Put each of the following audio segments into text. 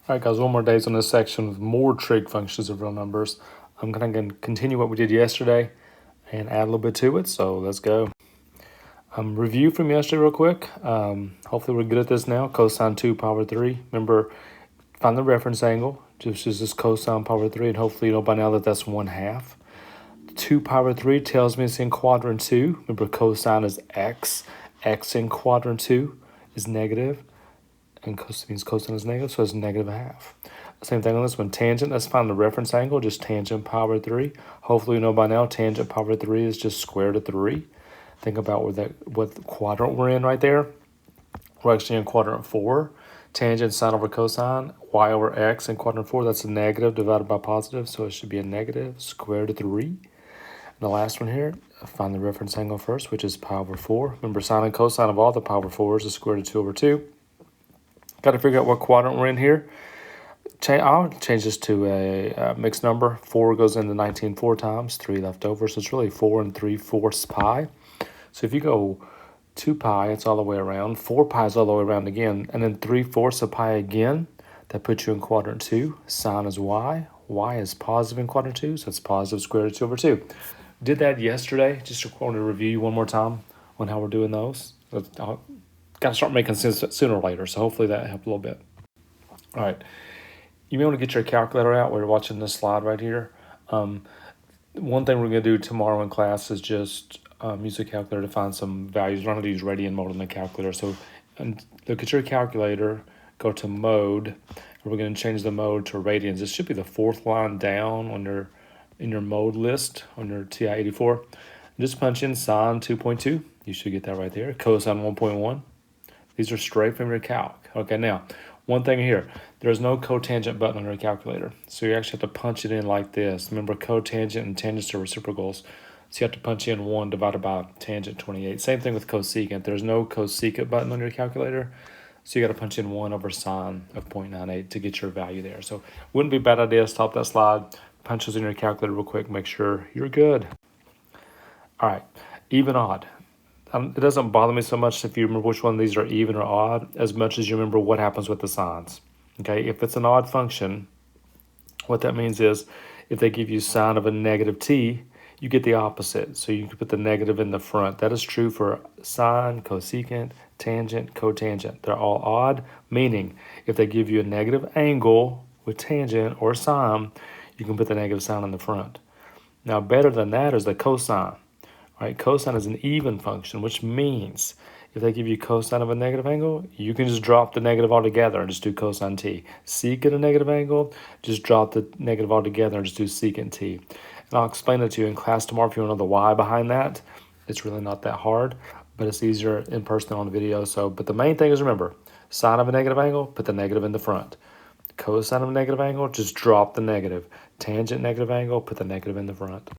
All right, guys, one more days on this section with more trig functions of real numbers. I'm going to continue what we did yesterday and add a little bit to it, so let's go. Review from yesterday real quick. Hopefully we're good at this now. Cosine 2 power 3. Remember, find the reference angle, just as this cosine power 3, and hopefully you know by now that that's 1/2. 2 power 3 tells me it's in quadrant 2. Remember, cosine is x. X in quadrant 2 is negative, and means cosine is negative, so it's negative 1/2. Same thing on this one. Tangent, let's find the reference angle, just tangent power 3. Hopefully you know by now tangent power 3 is just square root of 3. Think about what quadrant we're in right there. We're actually in quadrant 4. Tangent sine over cosine, y over x in quadrant 4, that's a negative divided by positive, so it should be a negative square root of 3. And the last one here, find the reference angle first, which is pi over 4. Remember, sine and cosine of all the pi over 4s is square root of 2 over 2. Got to figure out what quadrant we're in here. I'll change this to a mixed number. 4 goes into 19 4 times, 3 left over, so it's really 4 and 3/4 pi. So if you go 2 pi, it's all the way around. 4 pi is all the way around again, and then 3/4 of pi again. That puts you in quadrant 2. Sine is y. Y is positive in quadrant 2, so it's positive square root of 2 over 2. Did that yesterday. Just want to review one more time on how we're doing those. Got to start making sense sooner or later, so hopefully that helped a little bit. All right. You may want to get your calculator out while you're watching this slide right here. One thing we're going to do tomorrow in class is just use a calculator to find some values. We're not going to use radian mode on the calculator. So look at your calculator, go to mode, and we're going to change the mode to radians. This should be the 4th line down on in your mode list on your TI-84. Just punch in sine 2.2. You should get that right there. Cosine 1.1. These are straight from your calc. Okay, now, one thing here. There's no cotangent button on your calculator. So you actually have to punch it in like this. Remember, cotangent and tangents are reciprocals. So you have to punch in 1 divided by tangent 28. Same thing with cosecant. There's no cosecant button on your calculator. So you got to punch in 1 over sine of 0.98 to get your value there. So wouldn't be a bad idea to stop that slide, punch those in your calculator real quick, make sure you're good. All right, even odd. It doesn't bother me so much if you remember which one of these are even or odd as much as you remember what happens with the signs. Okay, if it's an odd function, what that means is if they give you sine of a negative t, you get the opposite. So you can put the negative in the front. That is true for sine, cosecant, tangent, cotangent. They're all odd, meaning if they give you a negative angle with tangent or sine, you can put the negative sign in the front. Now, better than that is the cosine. Right, cosine is an even function, which means if they give you cosine of a negative angle, you can just drop the negative altogether and just do cosine t. Secant a negative angle, just drop the negative altogether and just do secant t. And I'll explain it to you in class tomorrow if you want to know the why behind that. It's really not that hard, but it's easier in person than on the video. But the main thing is remember, sine of a negative angle, put the negative in the front. Cosine of a negative angle, just drop the negative. Tangent negative angle, put the negative in the front.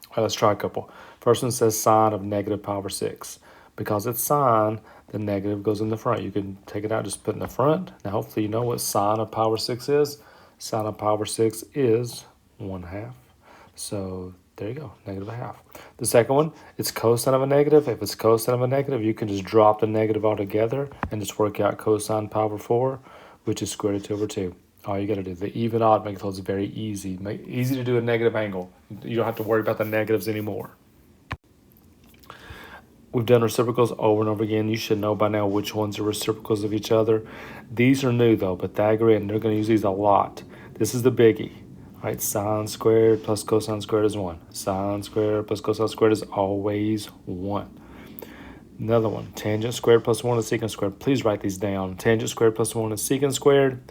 All right, let's try a couple. First one says sine of negative pi over 6. Because it's sine, the negative goes in the front. You can take it out, just put it in the front. Now, hopefully you know what sine of pi over 6 is. Sine of pi over 6 is 1/2. So there you go, negative 1/2. The second one, it's cosine of a negative. If it's cosine of a negative, you can just drop the negative altogether and just work out cosine pi over 4, which is square root of 2 over 2. All you got to do, the even odd makes those very easy. Easy to do a negative angle. You don't have to worry about the negatives anymore. We've done reciprocals over and over again. You should know by now which ones are reciprocals of each other. These are new though, Pythagorean, they're going to use these a lot. This is the biggie. All right, sine squared plus cosine squared is 1. Sine squared plus cosine squared is always 1. Another one, tangent squared plus 1 is secant squared. Please write these down. Tangent squared plus 1 is secant squared.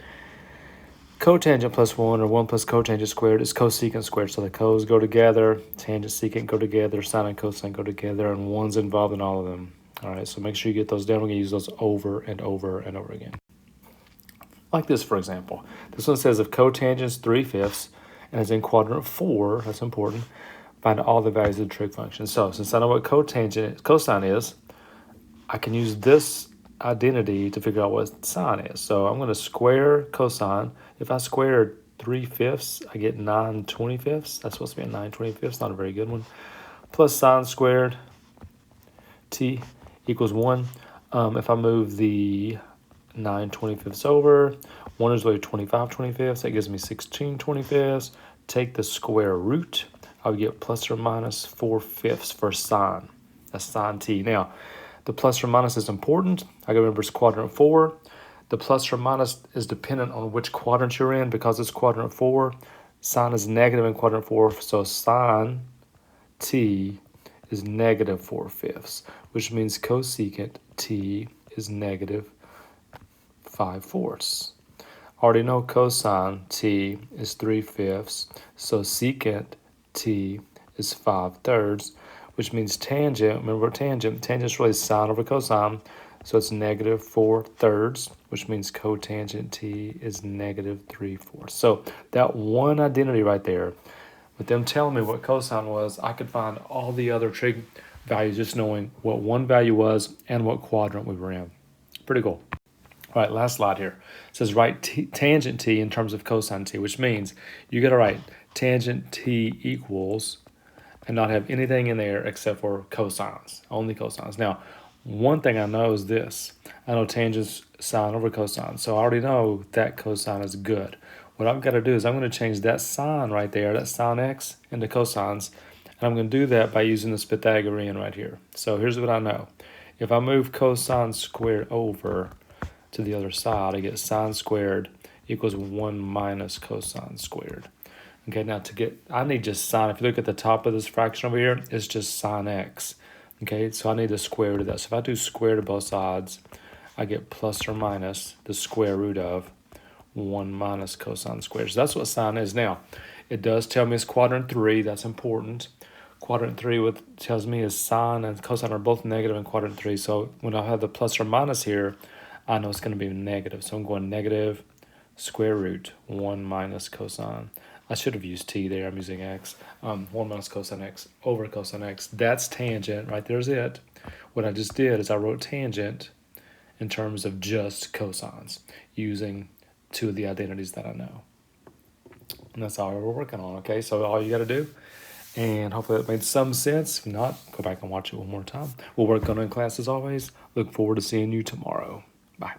Cotangent plus 1 or 1 plus cotangent squared is cosecant squared. So the cos go together, tangent, secant go together, sine and cosine go together, and 1's involved in all of them. All right, so make sure you get those down. We're going to use those over and over and over again. Like this, for example. This one says if cotangent's 3/5 and it's in quadrant 4, that's important, find all the values of the trig function. So since I know what cosine is, I can use this identity to figure out what sine is. So I'm going to square cosine. If I square 3/5, I get 9/25. That's supposed to be a 9/25, not a very good one. Plus sine squared t equals 1. If I move the 9 25ths over. 1 is really 25 25ths. That gives me 16 25ths. Take the square root. I would get plus or minus 4/5 for sine. That's sine t. Now, the plus or minus is important. I gotta remember it's quadrant 4. The plus or minus is dependent on which quadrant you're in. Because it's quadrant 4, sine is negative in quadrant 4. So sine t is negative 4/5, which means cosecant t is negative 5/4. Already know cosine t is 3/5, so secant t is 5/3, which means tangent, remember tangent is really sine over cosine, so it's negative 4/3, which means cotangent t is negative 3/4. So that one identity right there, with them telling me what cosine was, I could find all the other trig values just knowing what one value was and what quadrant we were in. Pretty cool. All right, last slide here. It says write tangent t in terms of cosine t, which means you got to write tangent t equals and not have anything in there except for cosines, only cosines. Now, one thing I know is this. I know tangent's sine over cosine, so I already know that cosine is good. What I've got to do is I'm going to change that sine right there, that sine x, into cosines, and I'm going to do that by using this Pythagorean right here. So here's what I know. If I move cosine squared over to the other side, I get sine squared equals 1 minus cosine squared. Okay, now I need just sine. If you look at the top of this fraction over here, it's just sine x. Okay, so I need the square root of that. So if I do square root of both sides, I get plus or minus the square root of 1 minus cosine squared. So that's what sine is. Now, it does tell me it's quadrant 3. That's important. Quadrant 3 what tells me is sine and cosine are both negative in quadrant 3. So when I have the plus or minus here, I know it's going to be negative. So I'm going negative square root 1 minus cosine. I should have used t there. I'm using x. 1 minus cosine x over cosine x. That's tangent. Right there's it. What I just did is I wrote tangent in terms of just cosines using two of the identities that I know. And that's all we're working on, okay? So all you got to do, and hopefully that made some sense. If not, go back and watch it one more time. We'll work on it in class as always. Look forward to seeing you tomorrow. Bye.